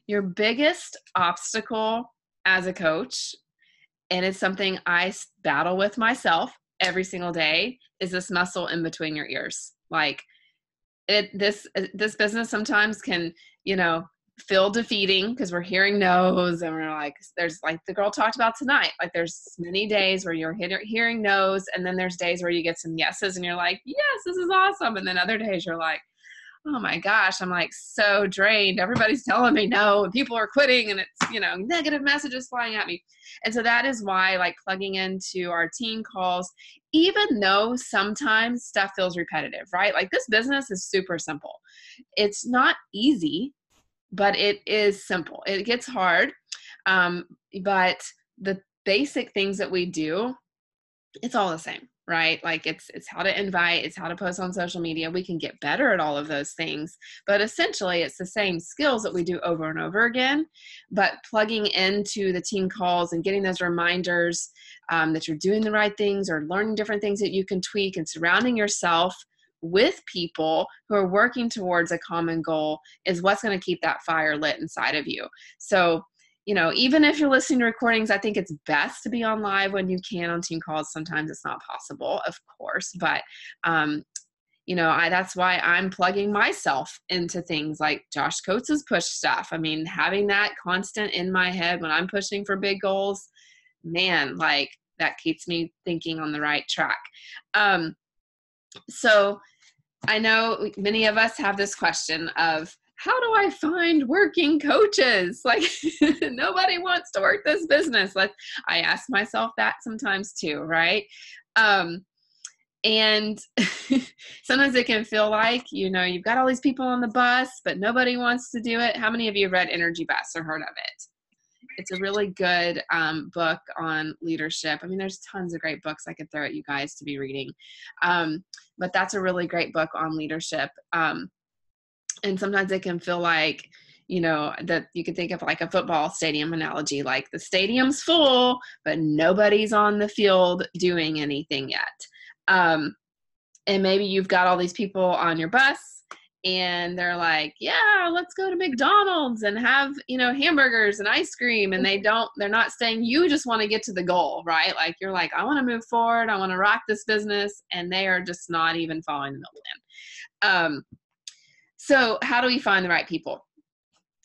Your biggest obstacle as a coach, and it's something I battle with myself every single day, is this muscle in between your ears. Like this business sometimes can, feel defeating because we're hearing no's and we're like, there's like the girl talked about tonight, like there's many days where you're hearing no's, and then there's days where you get some yeses and you're like, yes, this is awesome. And then other days you're like, oh my gosh, I'm like so drained. Everybody's telling me no, and people are quitting, and it's, negative messages flying at me. And so that is why, like, plugging into our team calls, even though sometimes stuff feels repetitive, right? Like, this business is super simple. It's not easy, but it is simple. It gets hard. But the basic things that we do, it's all the same, right? Like it's how to invite, it's how to post on social media. We can get better at all of those things, but essentially it's the same skills that we do over and over again, but plugging into the team calls and getting those reminders that you're doing the right things, or learning different things that you can tweak, and surrounding yourself with people who are working towards a common goal is what's going to keep that fire lit inside of you. So even if you're listening to recordings, I think it's best to be on live when you can on team calls. Sometimes it's not possible, of course, but that's why I'm plugging myself into things like Josh Coates's push stuff. I mean, having that constant in my head when I'm pushing for big goals, man, like that keeps me thinking on the right track. So I know many of us have this question of, how do I find working coaches? Like, nobody wants to work this business. Like, I ask myself that sometimes too, right? And sometimes it can feel like, you've got all these people on the bus, but nobody wants to do it. How many of you have read Energy Bus or heard of it? It's a really good book on leadership. I mean, there's tons of great books I could throw at you guys to be reading. But that's a really great book on leadership. And sometimes it can feel like, that you could think of like a football stadium analogy, like the stadium's full, but nobody's on the field doing anything yet. And maybe you've got all these people on your bus and they're like, yeah, let's go to McDonald's and have, hamburgers and ice cream. And they're not saying, you just want to get to the goal, right? Like, you're like, I want to move forward. I want to rock this business. And they are just not even following the meal plan. So how do we find the right people?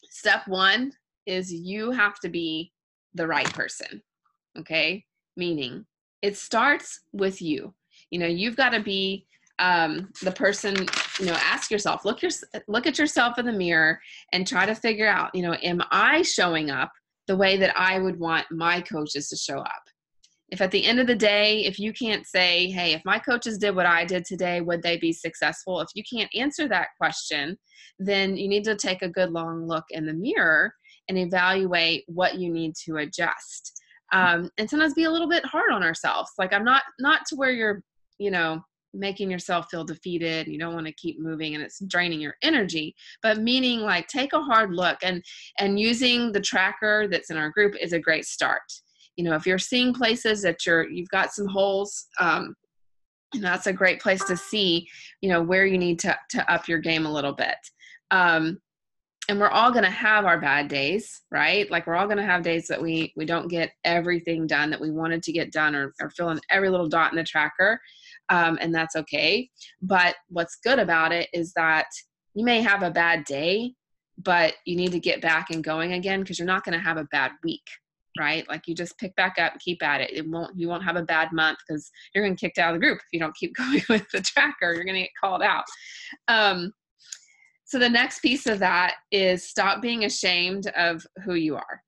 Step one is you have to be the right person, okay? Meaning it starts with you. You've got to be the person, ask yourself, look at yourself in the mirror and try to figure out, am I showing up the way that I would want my coaches to show up? If at the end of the day, if you can't say, hey, if my coaches did what I did today, would they be successful? If you can't answer that question, then you need to take a good long look in the mirror and evaluate what you need to adjust. And sometimes be a little bit hard on ourselves. Like, I'm not to where you're, making yourself feel defeated and you don't want to keep moving and it's draining your energy, but meaning like take a hard look, and using the tracker that's in our group is a great start. If you're seeing places that you've got some holes, and that's a great place to see, where you need to up your game a little bit. And we're all going to have our bad days, right? Like, we're all going to have days that we don't get everything done that we wanted to get done, or filling every little dot in the tracker. And that's okay. But what's good about it is that you may have a bad day, but you need to get back and going again, because you're not going to have a bad week. Right? Like, you just pick back up and keep at it. You won't have a bad month, because you're going to get kicked out of the group if you don't keep going with the tracker. You're going to get called out. So the next piece of that is stop being ashamed of who you are.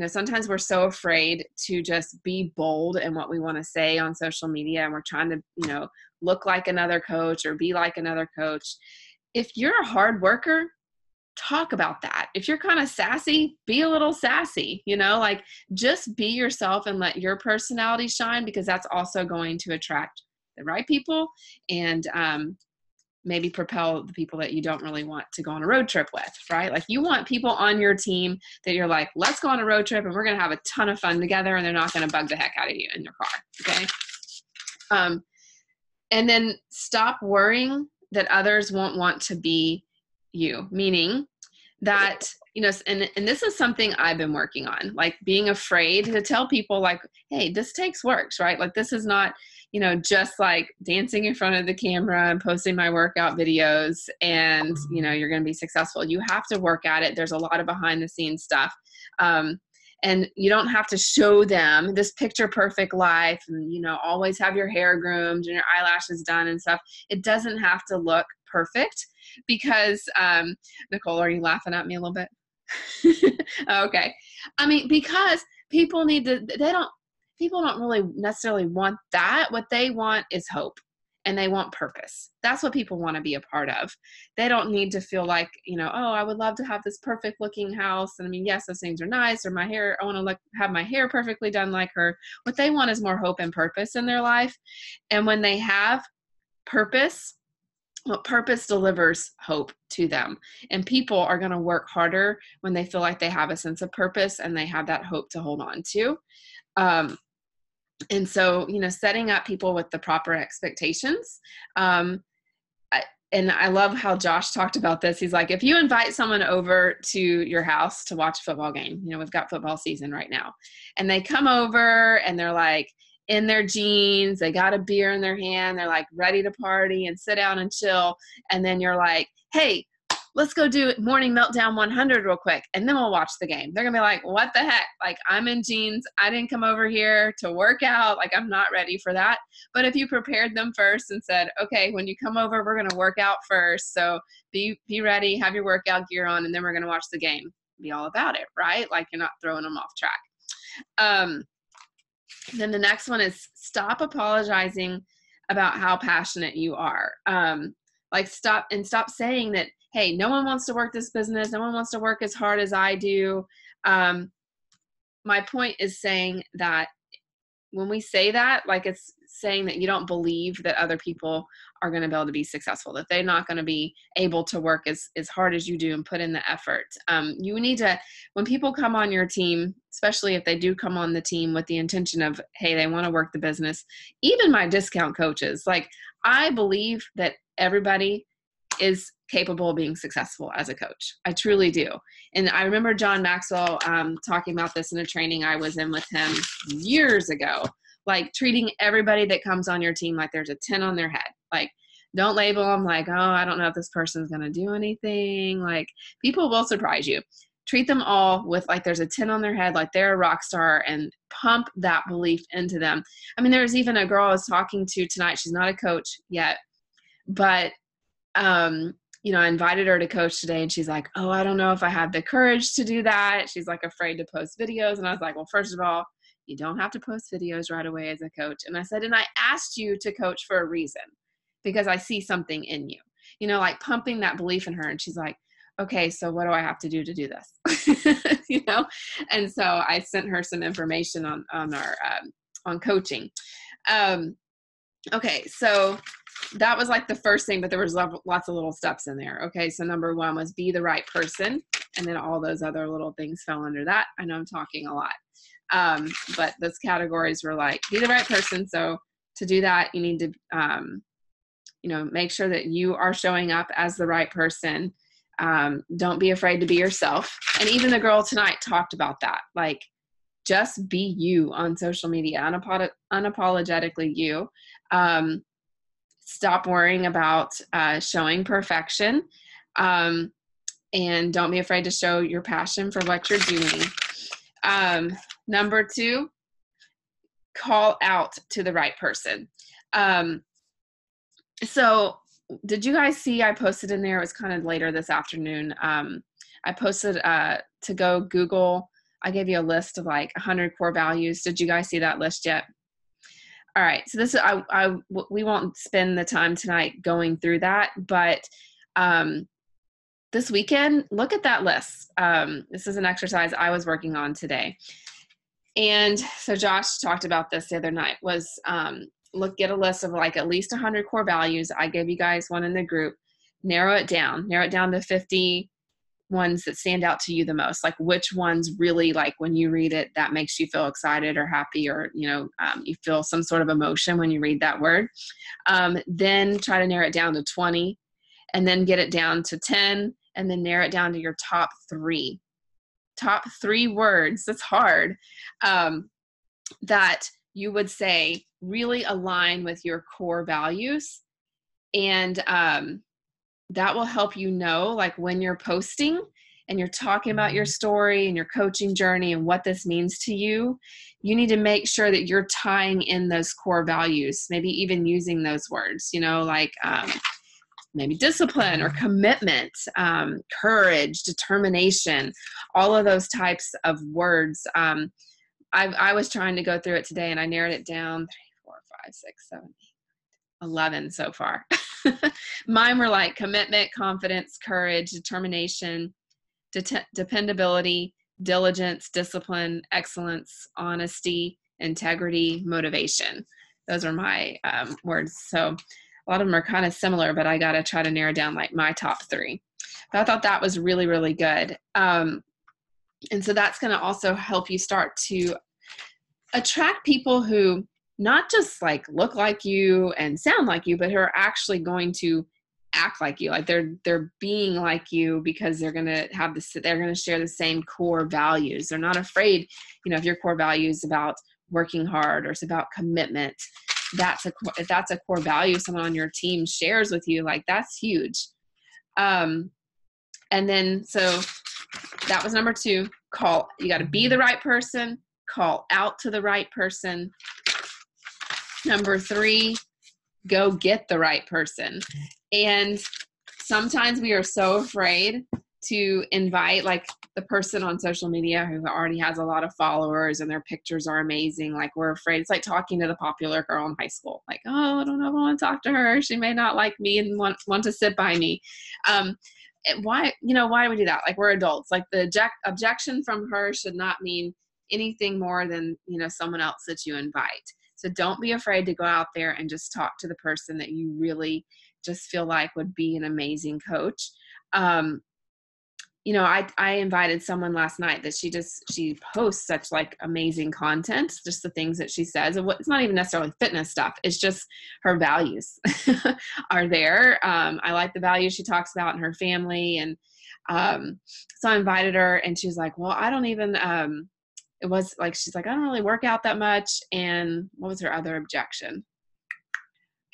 Sometimes we're so afraid to just be bold in what we want to say on social media, and we're trying to, look like another coach or be like another coach. If you're a hard worker, talk about that. If you're kind of sassy, be a little sassy, like, just be yourself and let your personality shine, because that's also going to attract the right people and maybe propel the people that you don't really want to go on a road trip with, right? Like, you want people on your team that you're like, let's go on a road trip and we're going to have a ton of fun together, and they're not going to bug the heck out of you in your car. Okay. And then stop worrying that others won't want to be you, meaning that and this is something I've been working on, like being afraid to tell people like, hey, this takes works, right? Like this is not, just like dancing in front of the camera and posting my workout videos and, you're going to be successful. You have to work at it. There's a lot of behind the scenes stuff. And you don't have to show them this picture perfect life and, always have your hair groomed and your eyelashes done and stuff. It doesn't have to look perfect because, Nicole, are you laughing at me a little bit? Okay. I mean, because people don't really necessarily want that. What they want is hope and they want purpose. That's what people want to be a part of. They don't need to feel like, oh, I would love to have this perfect looking house. And I mean, yes, those things are nice, or my hair, I want to have my hair perfectly done like her. What they want is more hope and purpose in their life. And when they have purpose, well, purpose delivers hope to them. And people are going to work harder when they feel like they have a sense of purpose and they have that hope to hold on to. And so, setting up people with the proper expectations. And I love how Josh talked about this. He's like, if you invite someone over to your house to watch a football game, we've got football season right now, and they come over and they're like in their jeans, they got a beer in their hand, they're like ready to party and sit down and chill. And then you're like, hey, let's go do morning meltdown 100 real quick, and then we'll watch the game. They're gonna be like, what the heck? Like, I'm in jeans. I didn't come over here to work out. Like, I'm not ready for that. But if you prepared them first and said, okay, when you come over, we're gonna work out first. So be ready, have your workout gear on, and then we're gonna watch the game. Be all about it, right? Like, you're not throwing them off track. Then the next one is stop apologizing about how passionate you are. Stop saying that, hey, no one wants to work this business. No one wants to work as hard as I do. My point is saying that when we say that, like, it's saying that you don't believe that other people are going to be able to be successful, that they're not going to be able to work as hard as you do and put in the effort. You need to, when people come on your team, especially if they do come on the team with the intention of, hey, they want to work the business, even my discount coaches, like, I believe that everybody is capable of being successful as a coach. I truly do. And I remember John Maxwell talking about this in a training I was in with him years ago, like treating everybody that comes on your team like there's a 10 on their head. Like, don't label them like, oh, I don't know if this person's going to do anything. Like, people will surprise you. Treat them all with like there's a 10 on their head, like they're a rock star, and pump that belief into them. I mean, there's even a girl I was talking to tonight. She's not a coach yet, but I invited her to coach today, and she's like, oh, I don't know if I have the courage to do that. She's like afraid to post videos. And I was like, well, first of all, you don't have to post videos right away as a coach. And I said, and I asked you to coach for a reason, because I see something in you, like pumping that belief in her. And she's like, okay, so what do I have to do this? And so I sent her some information on our, on coaching. Okay. So that was like the first thing, but there was lots of little steps in there. Okay. So number one was be the right person. And then all those other little things fell under that. I know I'm talking a lot. But those categories were like, be the right person. So to do that, you need to, make sure that you are showing up as the right person. Don't be afraid to be yourself. And even the girl tonight talked about that. Like, just be you on social media, unapologetically you. Stop worrying about showing perfection, and don't be afraid to show your passion for what you're doing. Number two, call out to the right person. So did you guys see I posted in there, it was kind of later this afternoon, I posted to go Google, I gave you a list of like 100 core values. Did you guys see that list yet? All right. So this is, we won't spend the time tonight going through that, but this weekend, look at that list. This is an exercise I was working on today. And so Josh talked about this the other night, was get a list of like at least 100 core values. I gave you guys one in the group, narrow it down to 50 ones that stand out to you the most. Like, which ones really, like, when you read it, that makes you feel excited or happy, or, you feel some sort of emotion when you read that word. Then try to narrow it down to 20, and then get it down to 10, and then narrow it down to your top 3. top 3 words, that's hard, that you would say really align with your core values. And that will help you know, like when you're posting and you're talking about your story and your coaching journey and what this means to you, you need to make sure that you're tying in those core values, maybe even using those words, like maybe discipline or commitment, courage, determination, all of those types of words. I was trying to go through it today and I narrowed it down 3, 4, 5, 6, 7, 8, 11 so far. Mine were like commitment, confidence, courage, determination, dependability, diligence, discipline, excellence, honesty, integrity, motivation. Those are my words. So a lot of them are kind of similar, but I got to try to narrow down like my top 3. But I thought that was really, really good. And so that's going to also help you start to attract people who not just like look like you and sound like you, but who are actually going to act like you. Like they're being like you because they're going to have this, they're going to share the same core values. They're not afraid, if your core value is about working hard or it's about commitment, if that's a core value someone on your team shares with you, like that's huge. And then, so that was number 2, you got to be the right person, call out to the right person. Number 3, go get the right person. And sometimes we are so afraid to invite like the person on social media who already has a lot of followers and their pictures are amazing. Like we're afraid. It's like talking to the popular girl in high school. Like, oh, I don't know if I want to talk to her. She may not like me and want to sit by me. Why do we do that? Like we're adults. Like the objection from her should not mean anything more than, someone else that you invite. So don't be afraid to go out there and just talk to the person that you really just feel like would be an amazing coach. I invited someone last night that she posts such like amazing content, just the things that she says. And it's not even necessarily fitness stuff. It's just her values are there. I like the values she talks about in her family. And so I invited her and she was like, well, I don't even, it was like, she's like, I don't really work out that much. And what was her other objection?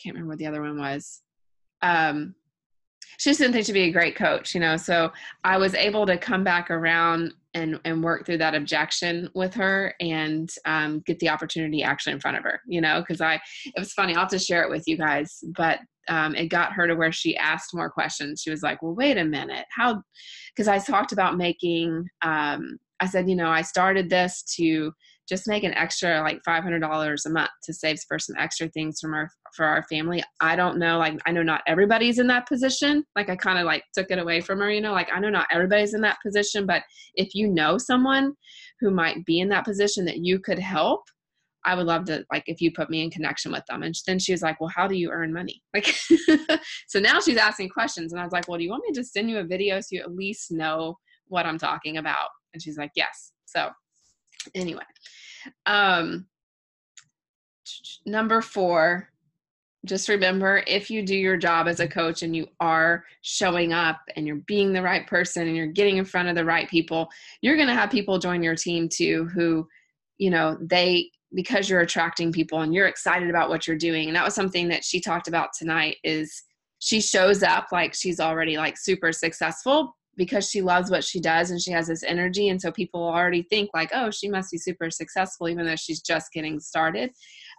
Can't remember what the other one was. She just didn't think she'd be a great coach, so I was able to come back around and work through that objection with her and get the opportunity actually in front of her, because it was funny. I'll have to share it with you guys, but it got her to where she asked more questions. She was like, well, wait a minute, because I talked about making, I said, I started this to just make an extra like $500 a month to save for some extra things for our family. I don't know, like, I know not everybody's in that position. Like I kind of like took it away from her, like I know not everybody's in that position, but if you know someone who might be in that position that you could help, I would love to, like, if you put me in connection with them. And then she was like, well, how do you earn money? Like, so now she's asking questions. And I was like, well, do you want me to just send you a video so you at least know what I'm talking about? And she's like, yes. So anyway, number 4, just remember, if you do your job as a coach and you are showing up and you're being the right person and you're getting in front of the right people, you're going to have people join your team too who, because you're attracting people and you're excited about what you're doing. And that was something that she talked about tonight, is she shows up like she's already like super successful because she loves what she does and she has this energy. And so people already think like, oh, she must be super successful, even though she's just getting started.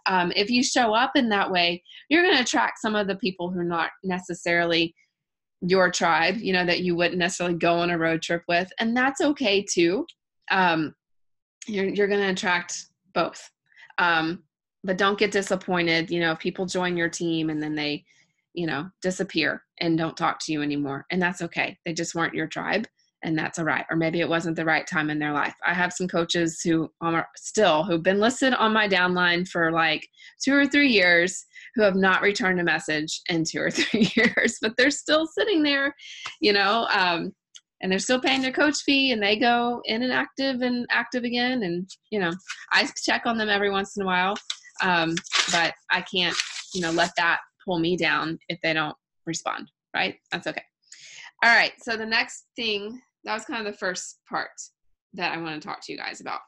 If you show up in that way, you're going to attract some of the people who are not necessarily your tribe, that you wouldn't necessarily go on a road trip with. And that's okay too. You're going to attract both. But don't get disappointed, if people join your team and then they, disappear and don't talk to you anymore. And that's okay. They just weren't your tribe, and that's all right. Or maybe it wasn't the right time in their life. I have some coaches who've been listed on my downline for like 2 or 3 years who have not returned a message in 2 or 3 years, but they're still sitting there, and they're still paying their coach fee and they go in and active again. And, I check on them every once in a while. But I can't, let that pull me down if they don't respond, right? That's okay. All right. So the next thing, that was kind of the first part. that I want to talk to you guys about.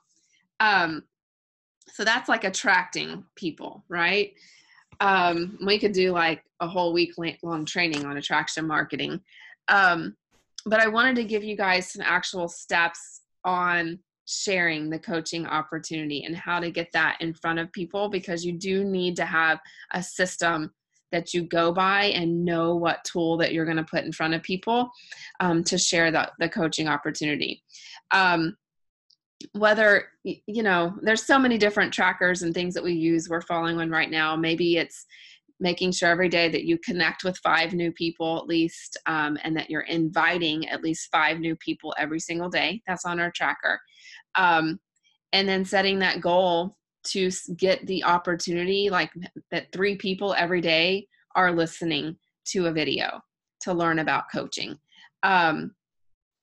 So that's like attracting people, right? We could do like a whole week long training on attraction marketing. But I wanted to give you guys some actual steps on sharing the coaching opportunity and how to get that in front of people, because you do need to have a system that you go by and know what tool that you're going to put in front of people to share the coaching opportunity. Whether, there's so many different trackers and things that we use. We're following one right now. Maybe it's making sure every day that you connect with 5 new people at least, and that you're inviting at least 5 new people every single day. That's on our tracker. And then setting that goal to get the opportunity, like that 3 people every day are listening to a video to learn about coaching. So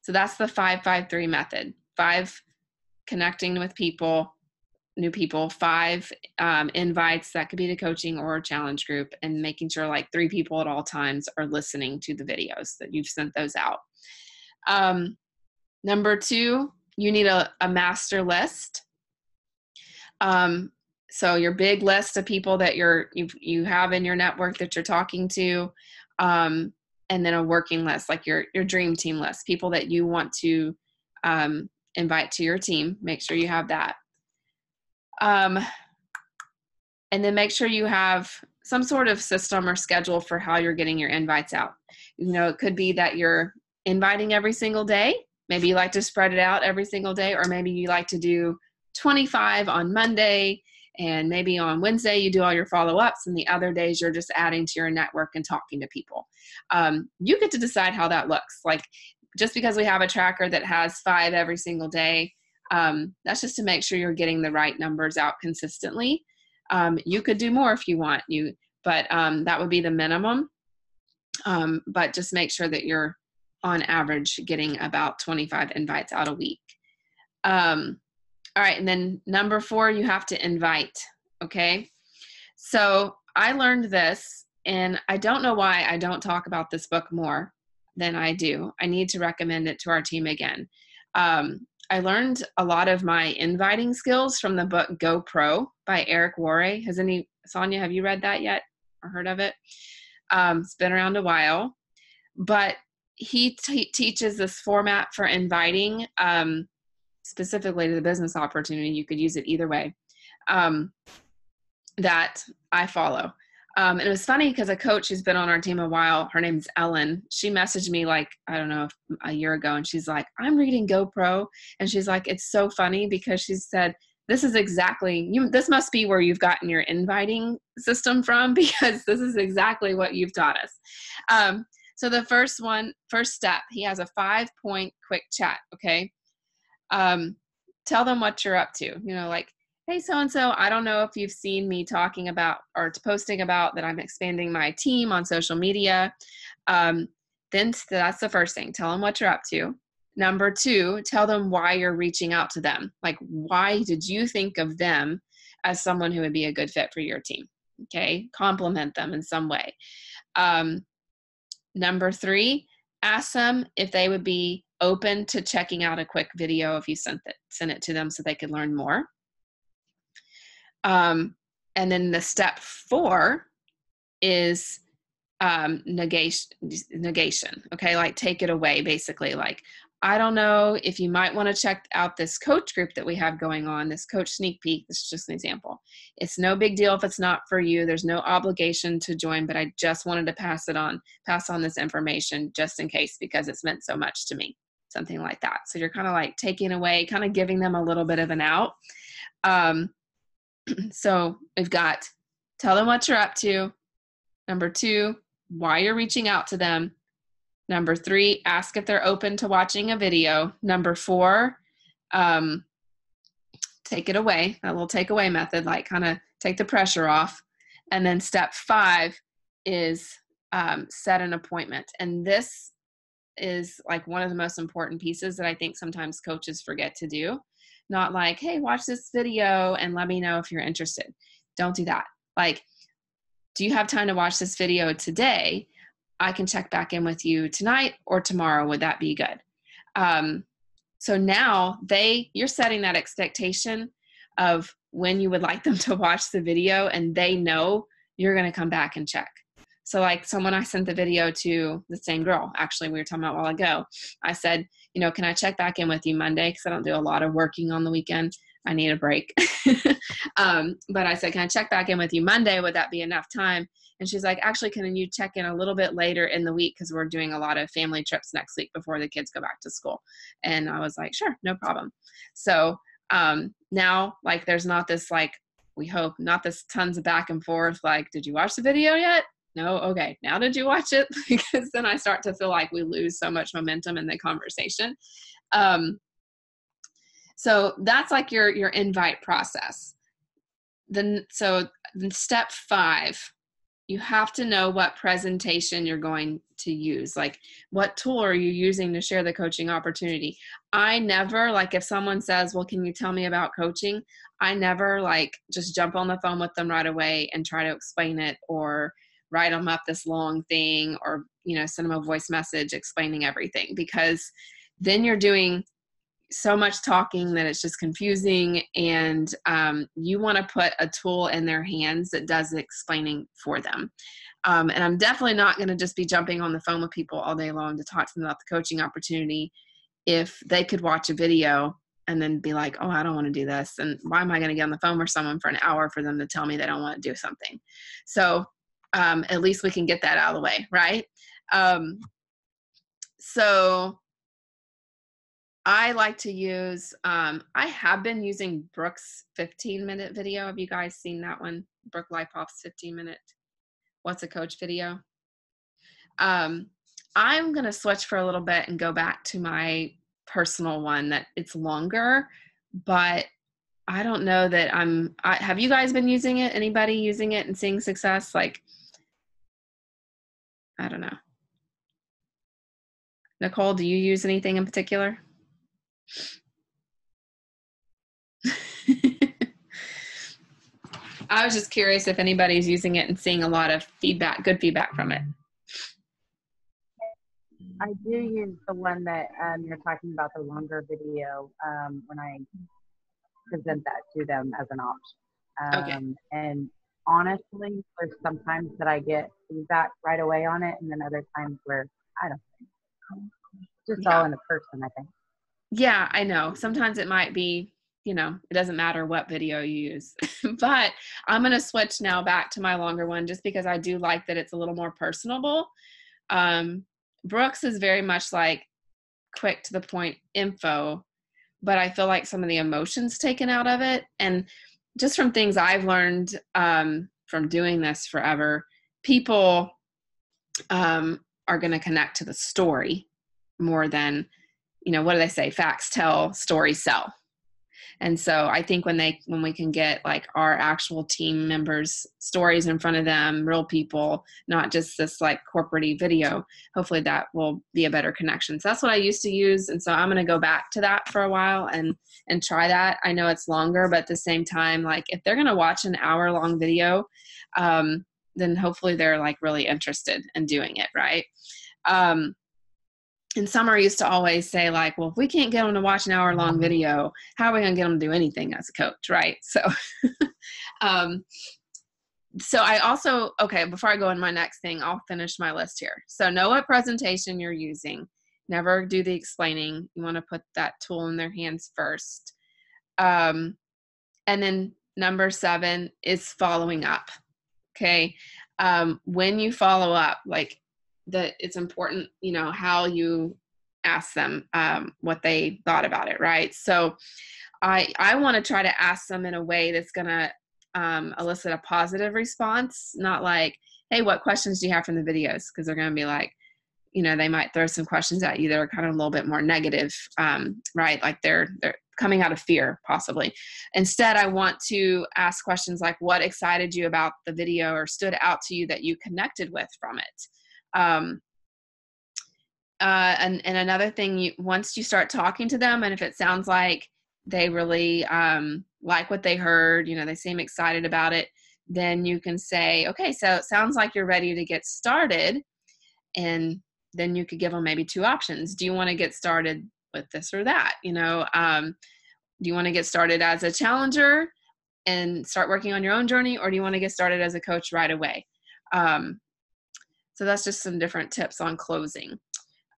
that's the 5-5-3 method. 5 connecting with people, new people, 5 invites, that could be to coaching or a challenge group, and making sure like 3 people at all times are listening to the videos that you've sent those out. Number 2, you need a master list. So your big list of people that you have in your network that you're talking to, and then a working list, like your dream team list, people that you want to invite to your team. Make sure you have that. And then make sure you have some sort of system or schedule for how you're getting your invites out. It could be that you're inviting every single day. Maybe you like to spread it out every single day, or maybe you like to do 25 on Monday, and maybe on Wednesday you do all your follow-ups, and the other days you're just adding to your network and talking to people. You get to decide how that looks. Like, just because we have a tracker that has 5 every single day, that's just to make sure you're getting the right numbers out consistently. You could do more if you want, but that would be the minimum. But just make sure that you're on average getting about 25 invites out a week. All right, and then number 4, you have to invite, okay? So I learned this, and I don't know why I don't talk about this book more than I do. I need to recommend it to our team again. I learned a lot of my inviting skills from the book Go Pro by Eric Worre. Sonia, have you read that yet or heard of it? It's been around a while, but he teaches this format for inviting, specifically to the business opportunity. You could use it either way, that I follow. And it was funny because a coach who's been on our team a while, her name's Ellen, she messaged me like, I don't know, a year ago, and she's like, I'm reading GoPro. And she's like, it's so funny because she said, this is exactly, this must be where you've gotten your inviting system from, because this is exactly what you've taught us. So the first step, he has a 5-point quick chat, okay? Tell them what you're up to, like, hey, so-and-so, I don't know if you've seen me talking about or posting about that I'm expanding my team on social media. Then that's the first thing. Tell them what you're up to. Number 2, tell them why you're reaching out to them. Like, why did you think of them as someone who would be a good fit for your team? Okay, compliment them in some way. Number 3, ask them if they would be open to checking out a quick video if you send it to them so they could learn more. And then the step 4 is negation. Okay, like take it away, basically. Like, I don't know if you might want to check out this coach group that we have going on, this coach sneak peek. This is just an example. It's no big deal if it's not for you. There's no obligation to join, but I just wanted to pass on this information just in case, because it's meant so much to me. Something like that. So you're kind of like taking away, kind of giving them a little bit of an out. So we've got, tell them what you're up to. Number 2, why you're reaching out to them. Number 3, ask if they're open to watching a video. Number 4, take it away, that little takeaway method, like kind of take the pressure off. And then step 5 is set an appointment. And this is like one of the most important pieces that I think sometimes coaches forget to do. Not like, hey, watch this video and let me know if you're interested. Don't do that. Like, do you have time to watch this video today? I can check back in with you tonight or tomorrow. Would that be good? So now you're setting that expectation of when you would like them to watch the video, and they know you're going to come back and check. So like someone I sent the video to, the same girl, actually, we were talking about a while ago. I said, can I check back in with you Monday? Because I don't do a lot of working on the weekend. I need a break. But I said, can I check back in with you Monday? Would that be enough time? And she's like, actually, can you check in a little bit later in the week? Because we're doing a lot of family trips next week before the kids go back to school. And I was like, sure, no problem. So now, like, there's not this, like, we hope not this tons of back and forth, like, did you watch the video yet? No. Okay. Now did you watch it? Because then I start to feel like we lose so much momentum in the conversation. So that's like your invite process. Then step 5, you have to know what presentation you're going to use. Like, what tool are you using to share the coaching opportunity? I never, like, if someone says, well, can you tell me about coaching? I never, like, just jump on the phone with them right away and try to explain it, or write them up this long thing, or, send them a voice message explaining everything, because then you're doing so much talking that it's just confusing. And you want to put a tool in their hands that does the explaining for them. And I'm definitely not going to just be jumping on the phone with people all day long to talk to them about the coaching opportunity. If they could watch a video and then be like, oh, I don't want to do this. And why am I going to get on the phone with someone for an hour for them to tell me they don't want to do something? So at least we can get that out of the way, right? So I like to use, I have been using Brooke's 15-minute video. Have you guys seen that one? Brooke Leipoff's 15-minute What's a Coach video. I'm going to switch for a little bit and go back to my personal one that it's longer, but I don't know that have you guys been using it? Anybody using it and seeing success? Like, I don't know. Nicole, do you use anything in particular? I was just curious if anybody's using it and seeing a lot of feedback, good feedback from it. I do use the one that you're talking about, the longer video, when I present that to them as an option. Okay. And honestly, there's sometimes that I get feedback right away on it, and then other times where I don't think. Just all in the person, I think. Yeah, I know. Sometimes it might be, it doesn't matter what video you use. But I'm going to switch now back to my longer one, just because I do like that it's a little more personable. Brooks is very much like quick to the point info, but I feel like some of the emotions taken out of it. And just from things I've learned from doing this forever, people are going to connect to the story more than, what do they say? Facts tell, stories sell. And so I think when we can get like our actual team members' stories in front of them, real people, not just this like corporate video, hopefully that will be a better connection. So that's what I used to use. And so I'm going to go back to that for a while and try that. I know it's longer, but at the same time, like if they're going to watch an hour-long video, then hopefully they're like really interested in doing it, right? And Summer used to always say like, well, if we can't get them to watch an hour-long video, how are we going to get them to do anything as a coach, right? So, so I also, okay, before I go on my next thing, I'll finish my list here. So know what presentation you're using. Never do the explaining. You want to put that tool in their hands first. And then number 7 is following up. Okay. When you follow up, like, that it's important, how you ask them what they thought about it, right? So I want to try to ask them in a way that's going to elicit a positive response, not like, hey, what questions do you have from the videos? Because they're going to be like, they might throw some questions at you that are kind of a little bit more negative, right? Like they're coming out of fear, possibly. Instead, I want to ask questions like, what excited you about the video or stood out to you that you connected with from it? And another thing, once you start talking to them, and if it sounds like they really like what they heard, they seem excited about it, then you can say, okay, so it sounds like you're ready to get started. And then you could give them maybe 2 options. Do you want to get started with this or that? Do you want to get started as a challenger and start working on your own journey, or do you want to get started as a coach right away? So that's just some different tips on closing.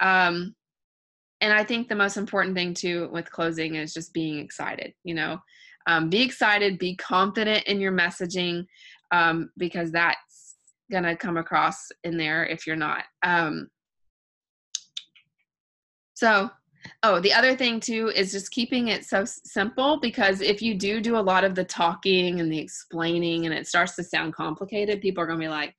And I think the most important thing too with closing is just being excited. Be excited, be confident in your messaging, because that's gonna come across in there if you're not. The other thing too is just keeping it so simple, because if you do a lot of the talking and the explaining and it starts to sound complicated, people are going to be like,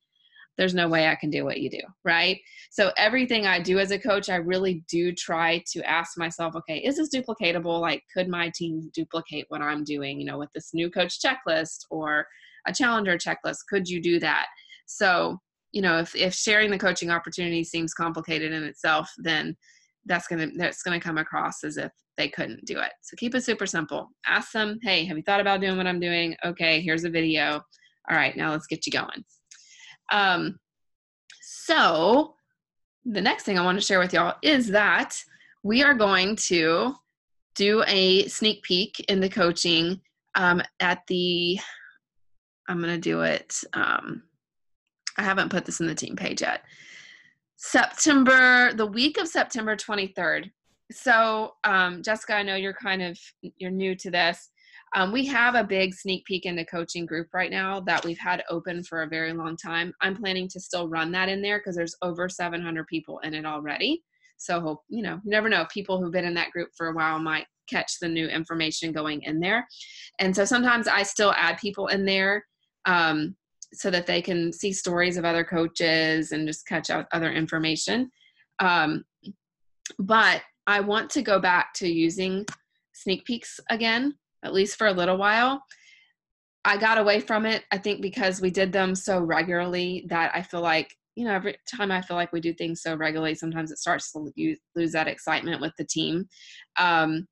there's no way I can do what you do, right? So everything I do as a coach, I really do try to ask myself, okay, is this duplicatable? Like, could my team duplicate what I'm doing, with this new coach checklist or a challenger checklist? Could you do that? So, if sharing the coaching opportunity seems complicated in itself, then that's gonna come across as if they couldn't do it. So keep it super simple. Ask them, hey, have you thought about doing what I'm doing? Okay, here's a video. All right, now let's get you going. So the next thing I want to share with y'all is that we are going to do a sneak peek into coaching I'm going to do it. I haven't put this in the team page yet. The week of September 23rd. So, Jessica, I know you're new to this. We have a big sneak peek into coaching group right now that we've had open for a very long time. I'm planning to still run that in there because there's over 700 people in it already. So, you never know. People who've been in that group for a while might catch the new information going in there. And so sometimes I still add people in there so that they can see stories of other coaches and just catch out other information. But I want to go back to using sneak peeks again, at least for a little while. I got away from it, I think, because we did them so regularly that I feel like, every time I feel like we do things so regularly, sometimes it starts to lose that excitement with the team. But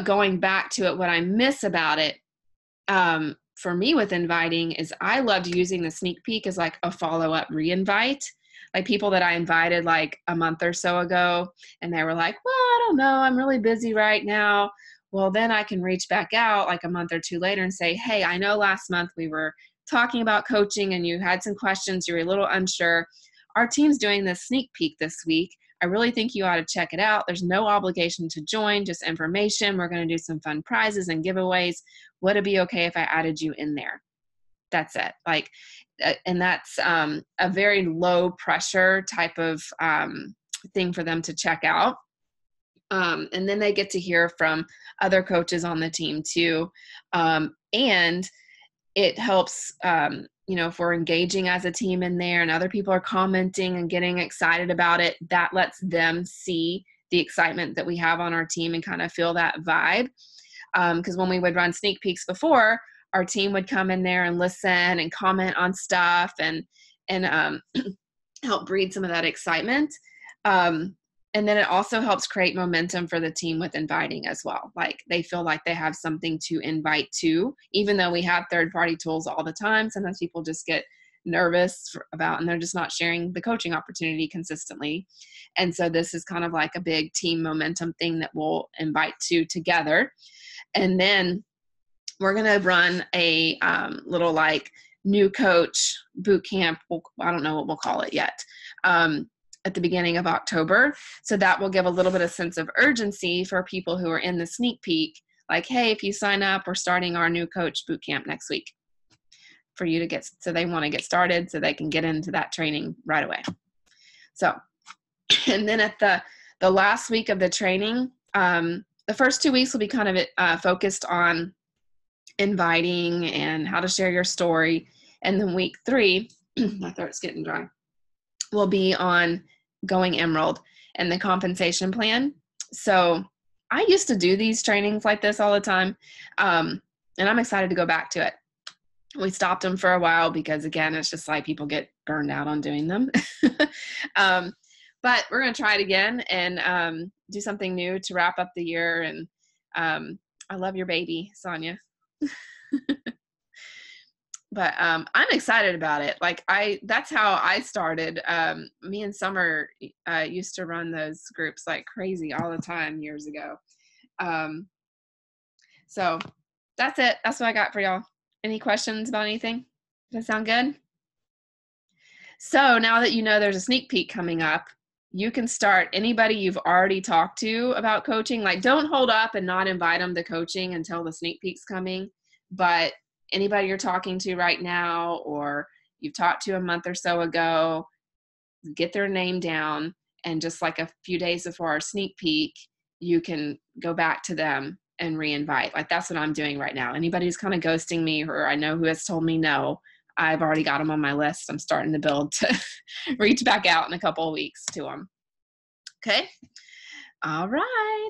going back to it, what I miss about it, for me with inviting is I loved using the sneak peek as like a follow-up re-invite. Like people that I invited like a month or so ago, and they were like, well, I don't know, I'm really busy right now. Well, then I can reach back out like a month or two later and say, hey, I know last month we were talking about coaching and you had some questions, you were a little unsure. Our team's doing this sneak peek this week. I really think you ought to check it out. There's no obligation to join, just information. We're going to do some fun prizes and giveaways. Would it be okay if I added you in there? That's it. And that's a very low pressure type of thing for them to check out. And then they get to hear from other coaches on the team too. And it helps, if we're engaging as a team in there and other people are commenting and getting excited about it, that lets them see the excitement that we have on our team and kind of feel that vibe. Because when we would run sneak peeks before, our team would come in there and listen and comment on stuff and help breed some of that excitement. And then it also helps create momentum for the team with inviting as well. Like they feel like they have something to invite to, even though we have third-party tools all the time. Sometimes people just get nervous and they're just not sharing the coaching opportunity consistently. And so this is kind of like a big team momentum thing that we'll invite to together. And then we're going to run a little like new coach boot camp. I don't know what we'll call it yet. At the beginning of October. So that will give a little bit of sense of urgency for people who are in the sneak peek. Like, hey, if you sign up, we're starting our new coach boot camp next week for you to so they want to get started so they can get into that training right away. So, and then at the last week of the training, the first 2 weeks will be kind of focused on inviting and how to share your story. And then week 3, my throat's getting dry, will be on going Emerald and the compensation plan. So I used to do these trainings like this all the time. And I'm excited to go back to it. We stopped them for a while because again, it's just like people get burned out on doing them. But we're going to try it again and do something new to wrap up the year. And I love your baby, Sonia. But I'm excited about it. Like that's how I started. Me and Summer used to run those groups like crazy all the time years ago. Um, so that's it. That's what I got for y'all. Any questions about anything? Does that sound good? So now that you know there's a sneak peek coming up, you can start anybody you've already talked to about coaching. Like, don't hold up and not invite them to coaching until the sneak peek's coming. But anybody you're talking to right now, or you've talked to a month or so ago, get their name down. And just like a few days before our sneak peek, you can go back to them and re-invite. Like, that's what I'm doing right now. Anybody who's kind of ghosting me, or I know who has told me no, I've already got them on my list. I'm starting to build to reach back out in a couple of weeks to them. Okay. All right.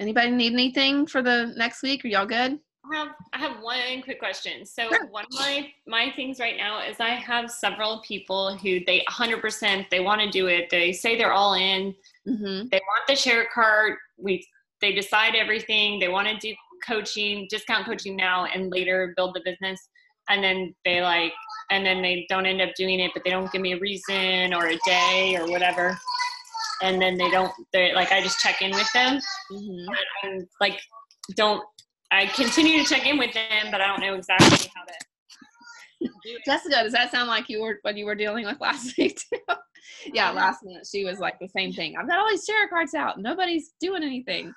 Anybody need anything for the next week? Are y'all good? I have one quick question. So sure. One of my things right now is I have several people who they 100% they want to do it. They say they're all in. Mm-hmm. They want the share cart. They decide everything. They want to do coaching, discount coaching now, and later build the business. And then they don't end up doing it, but they don't give me a reason or a day or whatever. And then they're like, I just check in with them. Mm-hmm. And like, I continue to check in with them, but I don't know exactly how to do it. Jessica, does that sound like what you were dealing with last week too? Yeah, last minute she was like the same thing. I've got all these share cards out. Nobody's doing anything.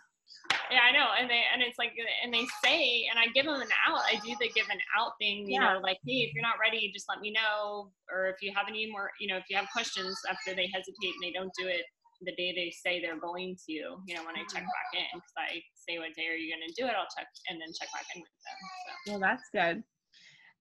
Yeah, I know. And it's like, and they say, and I give them an out. I do the give an out thing, you know, like, hey, if you're not ready, just let me know. Or if you have any more, if you have questions after they hesitate and they don't do it the day they say they're going to, when I check back in, because I say, what day are you going to do it? I'll check and then check back in with them. So. Well, that's good.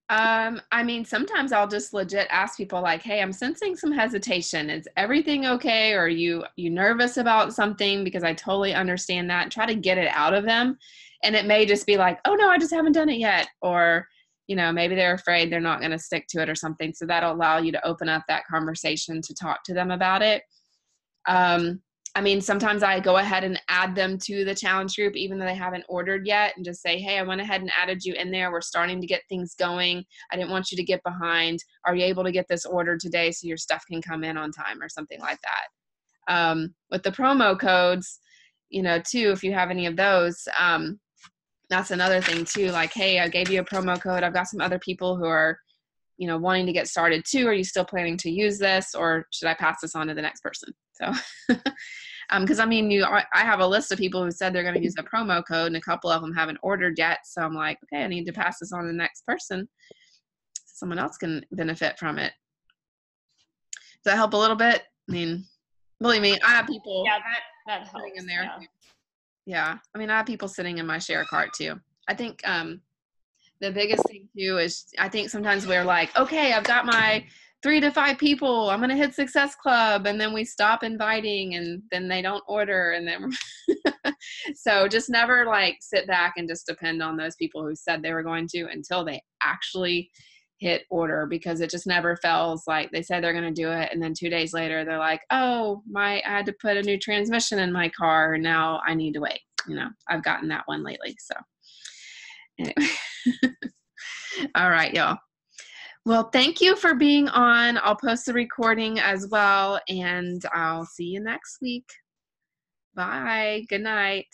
I mean, sometimes I'll just legit ask people like, hey, I'm sensing some hesitation. Is everything okay? Or are you nervous about something? Because I totally understand that, and try to get it out of them. And it may just be like, oh no, I just haven't done it yet. Or, maybe they're afraid they're not going to stick to it or something. So that'll allow you to open up that conversation to talk to them about it. I mean, sometimes I go ahead and add them to the challenge group, even though they haven't ordered yet, and just say, hey, I went ahead and added you in there. We're starting to get things going. I didn't want you to get behind. Are you able to get this ordered today so your stuff can come in on time, or something like that? With the promo codes, too, if you have any of those, that's another thing too. Like, hey, I gave you a promo code. I've got some other people who are, wanting to get started too. Are you still planning to use this, or should I pass this on to the next person? So, because I mean, I have a list of people who said they're going to use a promo code, and a couple of them haven't ordered yet. So I'm like, okay, I need to pass this on to the next person so someone else can benefit from it. Does that help a little bit? I mean, believe me, I have people. Yeah, that helps. In there. Yeah. I mean, I have people sitting in my share cart too. I think the biggest thing too is, I think sometimes we're like, okay, I've got my 3 to 5 people, I'm going to hit Success Club. And then we stop inviting, and then they don't order. And then, so just never like sit back and just depend on those people who said they were going to until they actually hit order, because it just never feels like they said they're going to do it. And then 2 days later, they're like, oh, I had to put a new transmission in my car, and now I need to wait. I've gotten that one lately. So anyway. All right, y'all. Well, thank you for being on. I'll post the recording as well, and I'll see you next week. Bye. Good night.